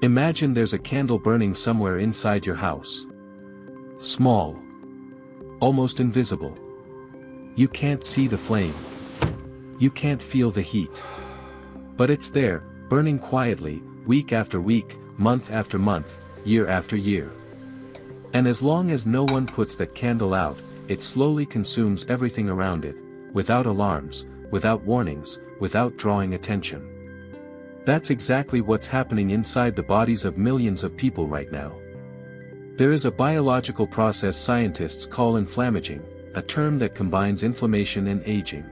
Imagine there's a candle burning somewhere inside your house. Small. Almost invisible. You can't see the flame. You can't feel the heat. But it's there, burning quietly, week after week, month after month, year after year. And as long as no one puts that candle out, it slowly consumes everything around it, without alarms, without warnings, without drawing attention. That's exactly what's happening inside the bodies of millions of people right now. There is a biological process scientists call inflammaging, a term that combines inflammation and aging.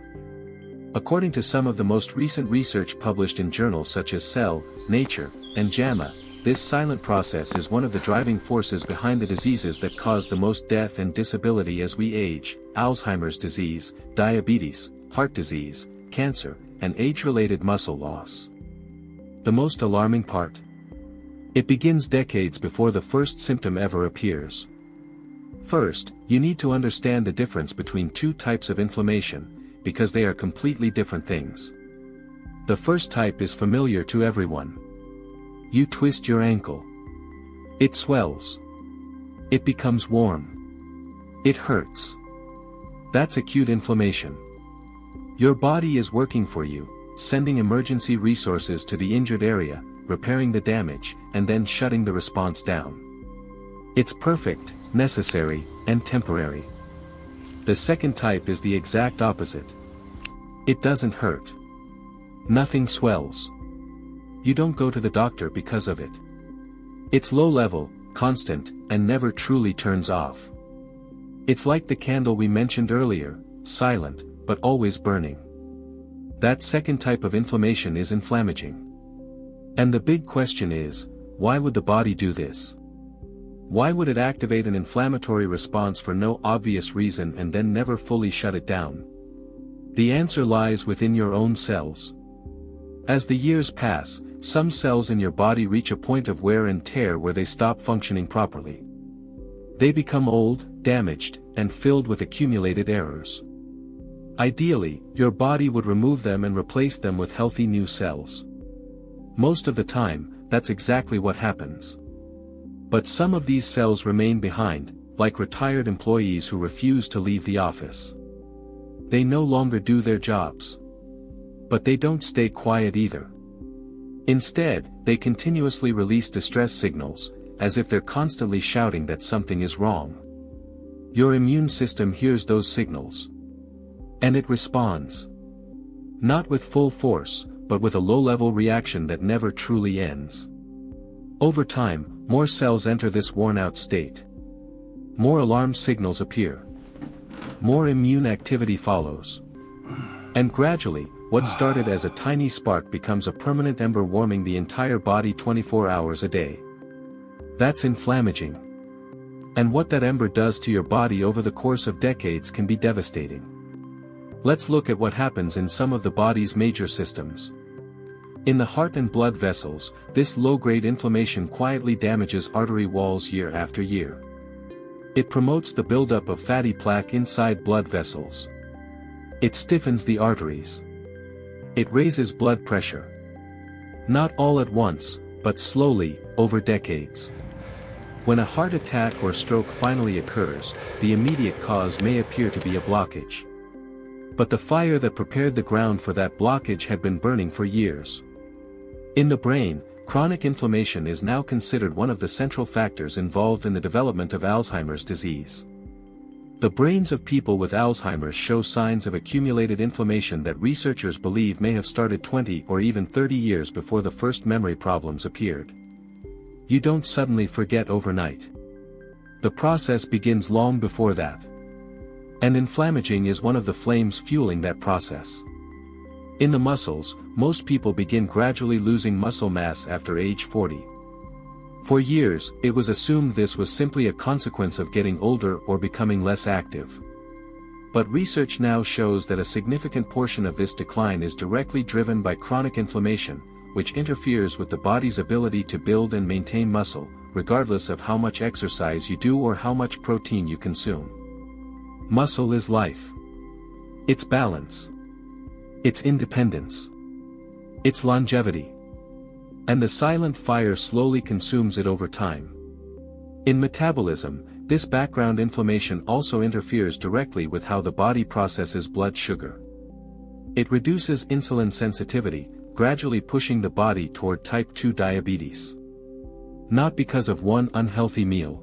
According to some of the most recent research published in journals such as Cell, Nature, and JAMA, this silent process is one of the driving forces behind the diseases that cause the most death and disability as we age: Alzheimer's disease, diabetes, heart disease, cancer, and age-related muscle loss. The most alarming part? It begins decades before the first symptom ever appears. First, you need to understand the difference between two types of inflammation, because they are completely different things. The first type is familiar to everyone. You twist your ankle. It swells. It becomes warm. It hurts. That's acute inflammation. Your body is working for you, sending emergency resources to the injured area, repairing the damage, and then shutting the response down. It's perfect, necessary, and temporary. The second type is the exact opposite. It doesn't hurt. Nothing swells. You don't go to the doctor because of it. It's low level, constant, and never truly turns off. It's like the candle we mentioned earlier, silent, but always burning. That second type of inflammation is inflammaging. And the big question is, why would the body do this? Why would it activate an inflammatory response for no obvious reason and then never fully shut it down? The answer lies within your own cells. As the years pass, some cells in your body reach a point of wear and tear where they stop functioning properly. They become old, damaged, and filled with accumulated errors. Ideally, your body would remove them and replace them with healthy new cells. Most of the time, that's exactly what happens. But some of these cells remain behind, like retired employees who refuse to leave the office. They no longer do their jobs. But they don't stay quiet either. Instead, they continuously release distress signals, as if they're constantly shouting that something is wrong. Your immune system hears those signals. And it responds. Not with full force, but with a low-level reaction that never truly ends. Over time, more cells enter this worn-out state. More alarm signals appear. More immune activity follows. And gradually, what started as a tiny spark becomes a permanent ember warming the entire body 24 hours a day. That's inflammaging. And what that ember does to your body over the course of decades can be devastating. Let's look at what happens in some of the body's major systems. In the heart and blood vessels, this low-grade inflammation quietly damages artery walls year after year. It promotes the buildup of fatty plaque inside blood vessels. It stiffens the arteries. It raises blood pressure. Not all at once, but slowly, over decades. When a heart attack or stroke finally occurs, the immediate cause may appear to be a blockage. But the fire that prepared the ground for that blockage had been burning for years. In the brain, chronic inflammation is now considered one of the central factors involved in the development of Alzheimer's disease. The brains of people with Alzheimer's show signs of accumulated inflammation that researchers believe may have started 20 or even 30 years before the first memory problems appeared. You don't suddenly forget overnight. The process begins long before that. And inflammaging is one of the flames fueling that process. In the muscles, most people begin gradually losing muscle mass after age 40. For years, it was assumed this was simply a consequence of getting older or becoming less active. But research now shows that a significant portion of this decline is directly driven by chronic inflammation, which interferes with the body's ability to build and maintain muscle, regardless of how much exercise you do or how much protein you consume. Muscle is life. It's balance. It's independence. It's longevity. And the silent fire slowly consumes it over time. In metabolism, this background inflammation also interferes directly with how the body processes blood sugar. It reduces insulin sensitivity, gradually pushing the body toward type 2 diabetes. Not because of one unhealthy meal,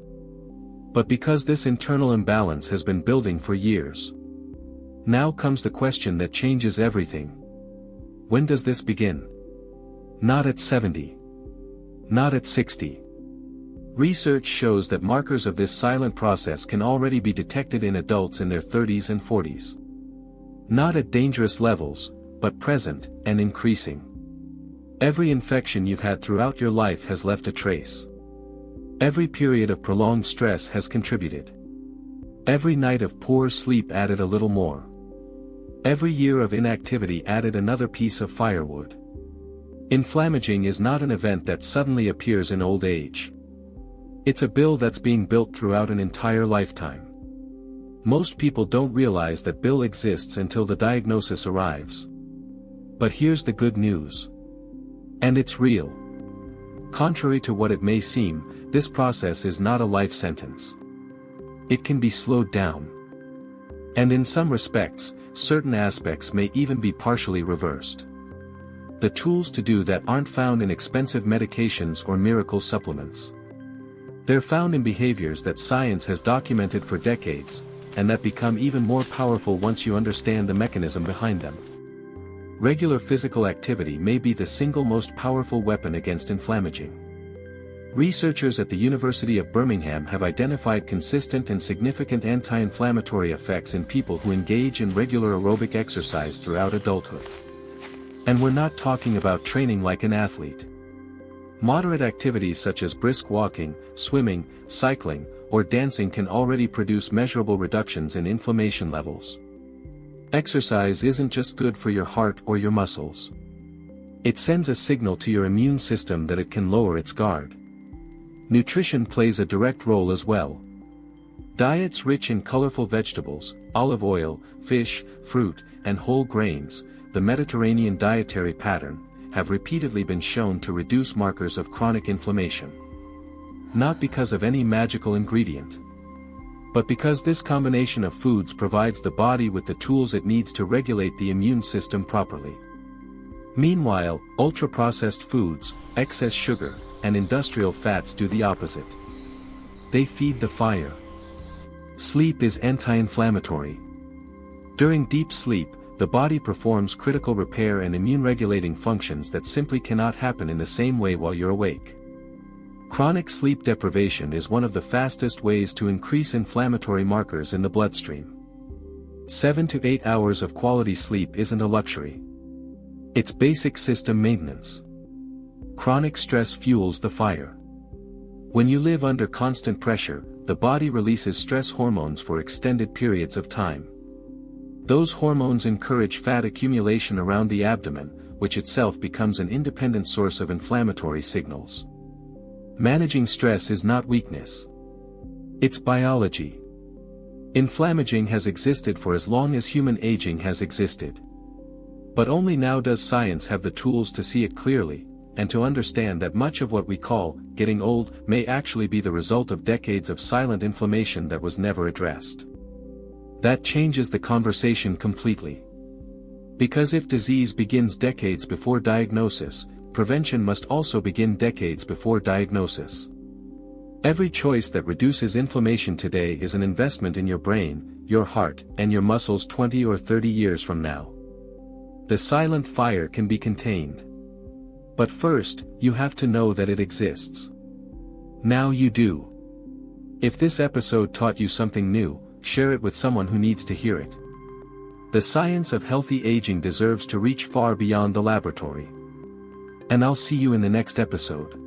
but because this internal imbalance has been building for years. Now comes the question that changes everything. When does this begin? Not at 70. Not at 60. Research shows that markers of this silent process can already be detected in adults in their 30s and 40s. Not at dangerous levels, but present and increasing. Every infection you've had throughout your life has left a trace. Every period of prolonged stress has contributed. Every night of poor sleep added a little more. Every year of inactivity added another piece of firewood. Inflammaging is not an event that suddenly appears in old age. It's a bill that's being built throughout an entire lifetime. Most people don't realize that bill exists until the diagnosis arrives. But here's the good news. And it's real. Contrary to what it may seem, this process is not a life sentence. It can be slowed down. And in some respects, certain aspects may even be partially reversed. The tools to do that aren't found in expensive medications or miracle supplements. They're found in behaviors that science has documented for decades, and that become even more powerful once you understand the mechanism behind them. Regular physical activity may be the single most powerful weapon against inflammaging. Researchers at the University of Birmingham have identified consistent and significant anti-inflammatory effects in people who engage in regular aerobic exercise throughout adulthood. And we're not talking about training like an athlete. Moderate activities such as brisk walking, swimming, cycling, or dancing can already produce measurable reductions in inflammation levels. Exercise isn't just good for your heart or your muscles. It sends a signal to your immune system that it can lower its guard. Nutrition plays a direct role as well. Diets rich in colorful vegetables, olive oil, fish, fruit, and whole grains, the Mediterranean dietary pattern, have repeatedly been shown to reduce markers of chronic inflammation. Not because of any magical ingredient, but because this combination of foods provides the body with the tools it needs to regulate the immune system properly. Meanwhile, ultra-processed foods, excess sugar, and industrial fats do the opposite. They feed the fire. Sleep is anti-inflammatory. During deep sleep, the body performs critical repair and immune-regulating functions that simply cannot happen in the same way while you're awake. Chronic sleep deprivation is one of the fastest ways to increase inflammatory markers in the bloodstream. 7 to 8 hours of quality sleep isn't a luxury. It's basic system maintenance. Chronic stress fuels the fire. When you live under constant pressure, the body releases stress hormones for extended periods of time. Those hormones encourage fat accumulation around the abdomen, which itself becomes an independent source of inflammatory signals. Managing stress is not weakness. It's biology. Inflammaging has existed for as long as human aging has existed. But only now does science have the tools to see it clearly, and to understand that much of what we call getting old may actually be the result of decades of silent inflammation that was never addressed. That changes the conversation completely. Because if disease begins decades before diagnosis, prevention must also begin decades before diagnosis. Every choice that reduces inflammation today is an investment in your brain, your heart, and your muscles 20 or 30 years from now. The silent fire can be contained. But first, you have to know that it exists. Now you do. If this episode taught you something new, share it with someone who needs to hear it. The science of healthy aging deserves to reach far beyond the laboratory. And I'll see you in the next episode.